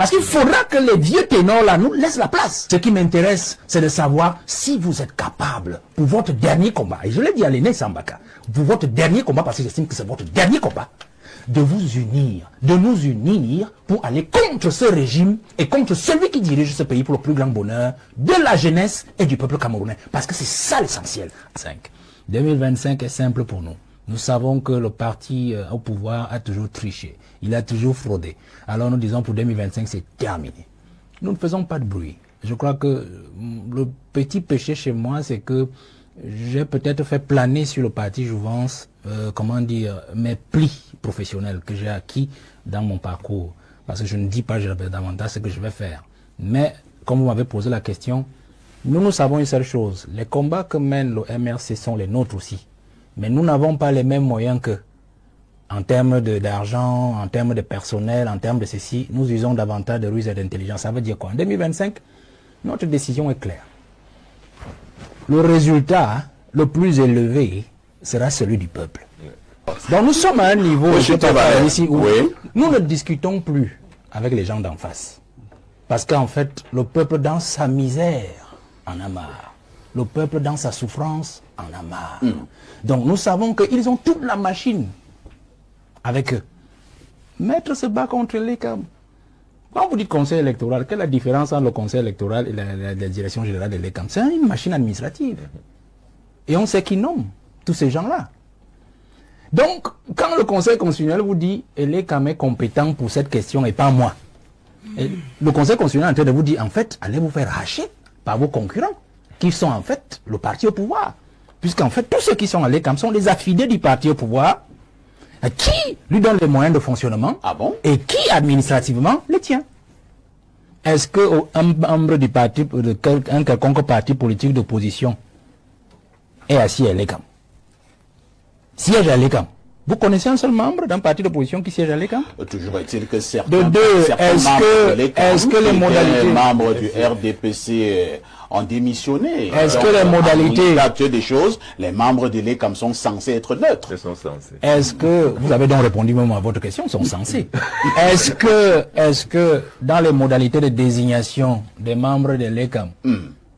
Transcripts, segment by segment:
Parce qu'il faudra que les vieux ténors là nous laissent la place. Ce qui m'intéresse, c'est de savoir si vous êtes capable, pour votre dernier combat, et je l'ai dit à l'aîné Sambaka, pour votre dernier combat, parce que j'estime que c'est votre dernier combat, de vous unir, de nous unir pour aller contre ce régime et contre celui qui dirige ce pays pour le plus grand bonheur de la jeunesse et du peuple camerounais. Parce que c'est ça l'essentiel. 2025 est simple pour nous. Nous savons que le parti au pouvoir a toujours triché. Il a toujours fraudé. Alors nous disons pour 2025, c'est terminé. Nous ne faisons pas de bruit. Je crois que le petit péché chez moi, c'est que j'ai peut-être fait planer sur le parti Jouvence, mes plis professionnels que j'ai acquis dans mon parcours. Parce que je ne dis pas davantage ce que je vais faire. Mais, comme vous m'avez posé la question, nous savons une seule chose. Les combats que mène le MRC sont les nôtres aussi. Mais nous n'avons pas les mêmes moyens qu'eux. En termes d'argent, en termes de personnel, en termes de ceci, nous usons davantage de ruse et d'intelligence. Ça veut dire quoi? En 2025, notre décision est claire. Le résultat le plus élevé sera celui du peuple. Donc nous sommes à un niveau ici où nous ne discutons plus avec les gens d'en face. Parce qu'en fait, le peuple dans sa misère en a marre. Le peuple dans sa souffrance en a marre. Donc nous savons qu'ils ont toute la machine avec eux. Maître se bat contre les CAM. Quand vous dites conseil électoral, quelle est la différence entre le conseil électoral et la direction générale de l'ECAM? C'est une machine administrative. Et on sait qui nomme tous ces gens-là. Donc, quand le conseil constitutionnel vous dit l'ECAM est compétent pour cette question et pas moi, et le conseil constitutionnel est en train de vous dire, en fait, allez vous faire hacher par vos concurrents, qui sont en fait le parti au pouvoir. Puisqu'en fait, tous ceux qui sont à l'ECAM sont les affidés du parti au pouvoir, qui lui donne les moyens de fonctionnement et qui administrativement les tient. Est-ce qu'un membre du parti, un quelconque parti politique d'opposition est assis à l'ECAM? Siège à l'ECAM. Vous connaissez un seul membre d'un parti d'opposition qui siège à l'ECAM? Toujours est-il que certains, de deux, est-ce que les modalités... Les membres du RDPC ont démissionné. Est-ce que les modalités... Actuelles des choses, les membres de l'ECAM sont censés être neutres. Ils sont censés. Est-ce que... Vous avez donc répondu même à votre question, sont censés. Est-ce que dans les modalités de désignation des membres de l'ECAM,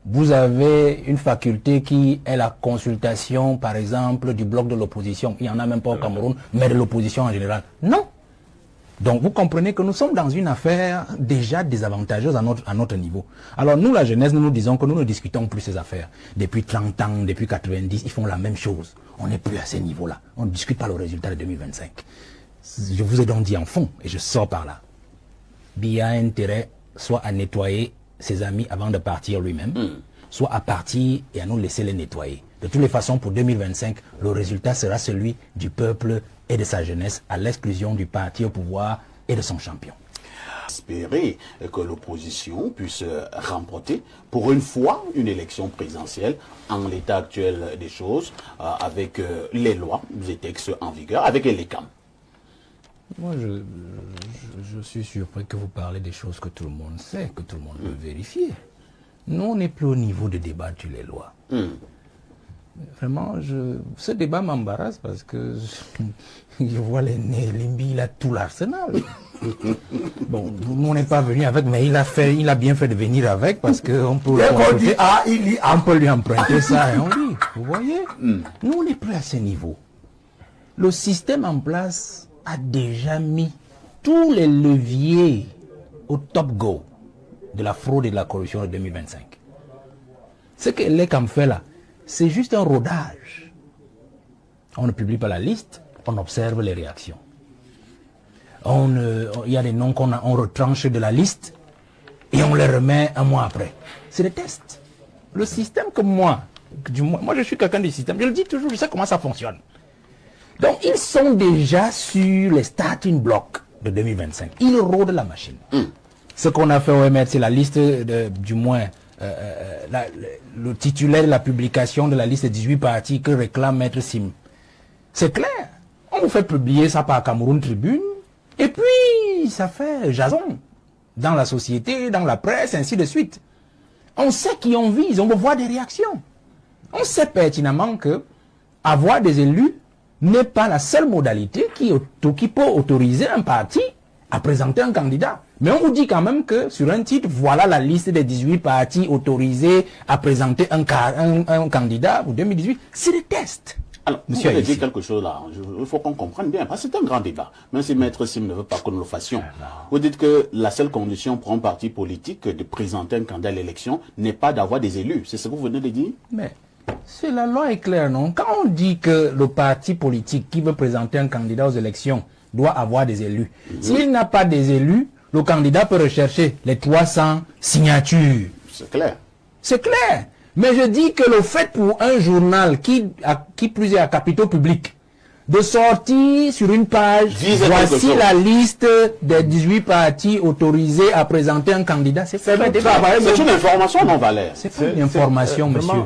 vous avez une faculté qui est la consultation, par exemple, du bloc de l'opposition. Il n'y en a même pas au Cameroun, mais de l'opposition en général. Non. Donc, vous comprenez que nous sommes dans une affaire déjà désavantageuse à notre niveau. Alors, nous, la jeunesse, nous nous disons que nous ne discutons plus ces affaires. Depuis 30 ans, depuis 90, ils font la même chose. On n'est plus à ces niveaux-là. On ne discute pas le résultat de 2025. Je vous ai donc dit en fond, et je sors par là. Il a intérêt soit à nettoyer ses amis avant de partir lui-même, soit à partir et à nous laisser les nettoyer. De toutes les façons, pour 2025, le résultat sera celui du peuple et de sa jeunesse, à l'exclusion du parti au pouvoir et de son champion. Espérer que l'opposition puisse remporter pour une fois une élection présidentielle en l'état actuel des choses, avec les lois, les textes en vigueur, avec les CAM. Moi, je suis surpris que vous parlez des choses que tout le monde sait, que tout le monde peut vérifier. Nous, on n'est plus au niveau de débattre sur les lois. Vraiment, ce débat m'embarrasse parce que je vois les Limbi, il a tout l'arsenal. Bon, nous, on n'est pas venu avec, mais il a bien fait de venir avec parce qu'on peut, on peut lui emprunter ça et on lit. Vous voyez? Nous, on n'est plus à ce niveau. Le système en place a déjà mis tous les leviers au top go de la fraude et de la corruption de 2025. Ce que l'ECAM fait là, c'est juste un rodage. On ne publie pas la liste, on observe les réactions. Il y a des noms on retranche de la liste et on les remet un mois après. C'est des tests. Le système que moi je suis quelqu'un du système, je le dis toujours, je sais comment ça fonctionne. Donc, ils sont déjà sur les starting blocks de 2025. Ils rôdent la machine. Ce qu'on a fait au MR, c'est la liste, du moins, le titulaire de la publication de la liste de 18 partis que réclame Maître Sim. C'est clair. On vous fait publier ça par Cameroun Tribune, et puis ça fait jason dans la société, dans la presse, ainsi de suite. On sait qui on vise, on veut voir des réactions. On sait pertinemment que avoir des élus n'est pas la seule modalité qui peut autoriser un parti à présenter un candidat. Mais on vous dit quand même que sur un titre, voilà la liste des 18 partis autorisés à présenter un candidat pour 2018. C'est des tests. Alors, monsieur, vous avez dit quelque chose là, il faut qu'on comprenne bien, parce que c'est un grand débat. Même si Maître Sim ne veut pas que nous le fassions. Vous dites que la seule condition pour un parti politique de présenter un candidat à l'élection n'est pas d'avoir des élus. C'est ce que vous venez de dire? Mais c'est la loi est claire, non? Quand on dit que le parti politique qui veut présenter un candidat aux élections doit avoir des élus, s'il n'a pas des élus, le candidat peut rechercher les 300 signatures. C'est clair. C'est clair. Mais je dis que le fait pour un journal qui plus est à capitaux publics, de sortir sur une page, voici la liste des 18 partis autorisés à présenter un candidat, c'est une information, non, Valère? C'est pas une information, monsieur.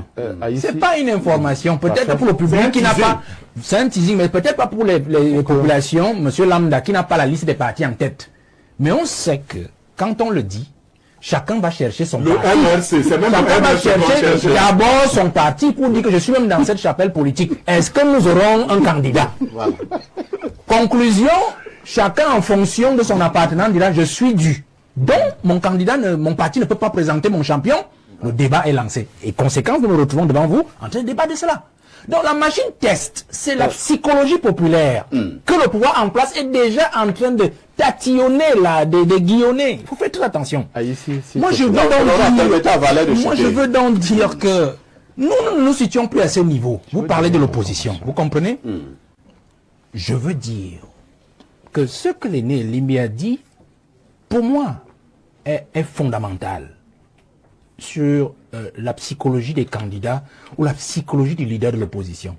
C'est pas une information. Peut-être pour le public qui n'a pas... C'est un teasing, mais peut-être pas pour les populations, monsieur Lambda, qui n'a pas la liste des partis en tête. Mais on sait que, quand on le dit, chacun va chercher son parti. MRC, c'est même chacun va chercher d'abord son parti pour dire que je suis même dans cette chapelle politique. Est-ce que nous aurons un candidat? Voilà. Conclusion, chacun en fonction de son appartenance dira je suis dû. Donc, mon candidat, mon parti ne peut pas présenter mon champion. Le débat est lancé. Et conséquence, nous nous retrouvons devant vous en train de débattre de cela. Donc la machine test, c'est la psychologie populaire que le pouvoir en place est déjà en train de tatillonner, là, de guillonner. Il faut faire très attention. Moi, je veux donc dire que nous ne nous situons plus à ce niveau. Vous parlez de l'opposition, vous comprenez? Je veux dire que ce que l'aîné Limbi a dit, pour moi, est fondamental sur la psychologie des candidats ou la psychologie du leader de l'opposition.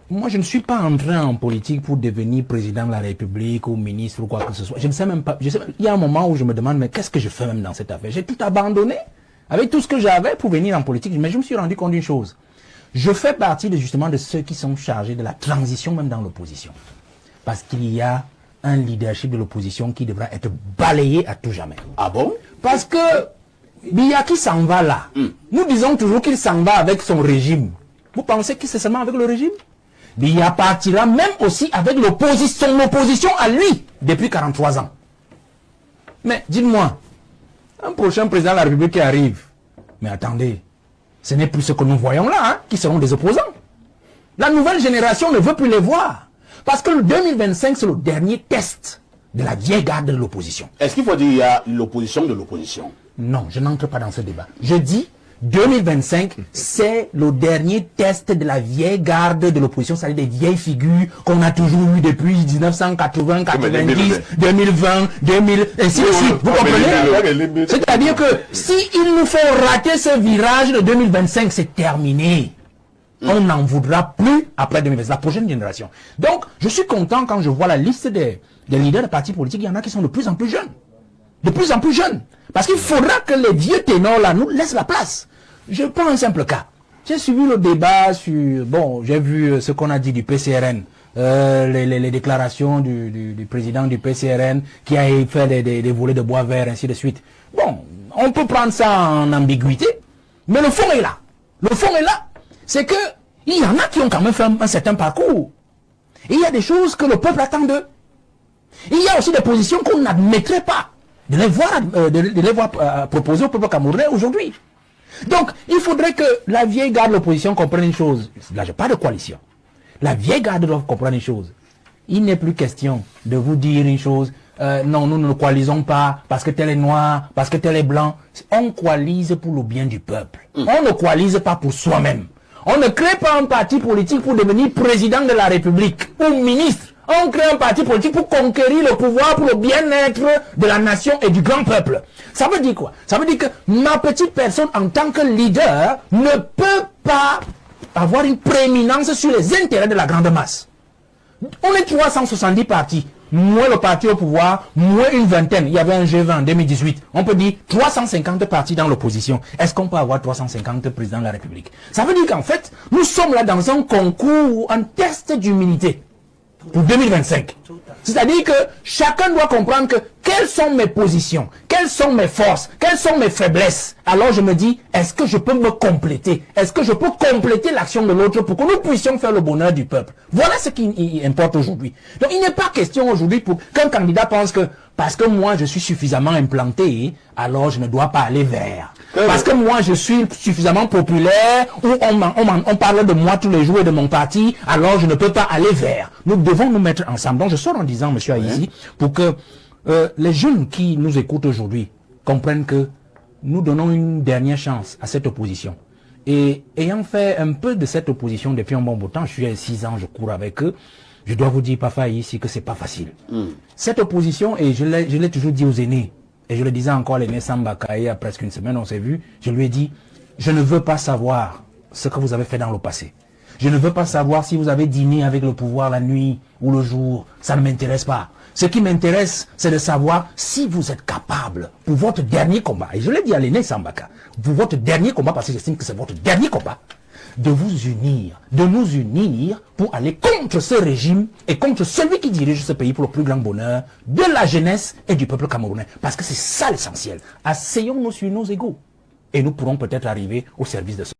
Moi, je ne suis pas entré en politique pour devenir président de la République ou ministre ou quoi que ce soit. Je ne sais même pas. Il y a un moment où je me demande, mais qu'est-ce que je fais même dans cette affaire? J'ai tout abandonné avec tout ce que j'avais pour venir en politique. Mais je me suis rendu compte d'une chose. Je fais partie justement de ceux qui sont chargés de la transition même dans l'opposition. Parce qu'il y a un leadership de l'opposition qui devra être balayé à tout jamais. Ah bon? Parce que Biya qui s'en va là, nous disons toujours qu'il s'en va avec son régime. Vous pensez que c'est seulement avec le régime? Biya partira même aussi avec son opposition à lui depuis 43 ans. Mais dites-moi, un prochain président de la République qui arrive, mais attendez, ce n'est plus ce que nous voyons là, hein, qui seront des opposants. La nouvelle génération ne veut plus les voir. Parce que le 2025, c'est le dernier test de la vieille garde de l'opposition. Est-ce qu'il faut dire qu'il y a l'opposition de l'opposition? Non, je n'entre pas dans ce débat. Je dis 2025, c'est le dernier test de la vieille garde de l'opposition, c'est-à-dire des vieilles figures qu'on a toujours eues depuis 1980, 90, 2020, 2000, ainsi de suite. Vous comprenez? C'est-à-dire que si il nous faut rater ce virage de 2025, c'est terminé. On n'en voudra plus après 2020, la prochaine génération. Donc, je suis content quand je vois la liste des leaders de partis politiques, il y en a qui sont de plus en plus jeunes. De plus en plus jeunes. Parce qu'il faudra que les vieux ténors là nous laissent la place. Je prends un simple cas. J'ai suivi le débat sur... Bon, j'ai vu ce qu'on a dit du PCRN. Les déclarations du président du PCRN qui a fait des volets de bois vert, ainsi de suite. Bon, on peut prendre ça en ambiguïté. Mais le fond est là. Le fond est là. C'est que il y en a qui ont quand même fait un certain parcours. Et il y a des choses que le peuple attend d'eux. Il y a aussi des positions qu'on n'admettrait pas de les voir proposer au peuple camerounais aujourd'hui. Donc, il faudrait que la vieille garde de l'opposition comprenne une chose. Là, je parle de coalition. La vieille garde doit comprendre une chose. Il n'est plus question de vous dire une chose. Non, nous ne coalisons pas parce que tel est noir, parce que tel est blanc. On coalise pour le bien du peuple. On ne coalise pas pour soi-même. On ne crée pas un parti politique pour devenir président de la République ou ministre. On crée un parti politique pour conquérir le pouvoir pour le bien-être de la nation et du grand peuple. Ça veut dire quoi? Ça veut dire que ma petite personne en tant que leader ne peut pas avoir une prééminence sur les intérêts de la grande masse. On est 370 partis. Moins le parti au pouvoir, moins une vingtaine. Il y avait un G20 en 2018. On peut dire 350 partis dans l'opposition. Est-ce qu'on peut avoir 350 présidents de la République? Ça veut dire qu'en fait, nous sommes là dans un concours, un test d'humilité pour 2025. C'est-à-dire que chacun doit comprendre que quelles sont mes positions, quelles quelles sont mes forces, quelles sont mes faiblesses. Alors je me dis, est-ce que je peux me compléter? Est-ce que je peux compléter l'action de l'autre pour que nous puissions faire le bonheur du peuple? Voilà ce qui importe aujourd'hui. Donc il n'est pas question aujourd'hui pour qu'un candidat pense que parce que moi je suis suffisamment implanté, alors je ne dois pas aller vers. Parce que moi je suis suffisamment populaire, ou on parle de moi tous les jours et de mon parti, alors je ne peux pas aller vers. Nous devons nous mettre ensemble. Donc je sors en disant, monsieur Aïzi, pour que les jeunes qui nous écoutent aujourd'hui comprennent que nous donnons une dernière chance à cette opposition. Et ayant fait un peu de cette opposition depuis un bon bout de temps, je suis à 6 ans, je cours avec eux, je dois vous dire, Papa, ici, que c'est pas facile. Cette opposition, et je l'ai toujours dit aux aînés, et je le disais encore à l'aîné Sambaka, il y a presque une semaine, on s'est vu, je lui ai dit, je ne veux pas savoir ce que vous avez fait dans le passé. Je ne veux pas savoir si vous avez dîné avec le pouvoir la nuit ou le jour, ça ne m'intéresse pas. Ce qui m'intéresse, c'est de savoir si vous êtes capable, pour votre dernier combat, et je l'ai dit à l'aîné Sambaka, pour votre dernier combat, parce que j'estime que c'est votre dernier combat, de vous unir, de nous unir pour aller contre ce régime et contre celui qui dirige ce pays pour le plus grand bonheur de la jeunesse et du peuple camerounais. Parce que c'est ça l'essentiel. Asseyons-nous sur nos égaux et nous pourrons peut-être arriver au service de ce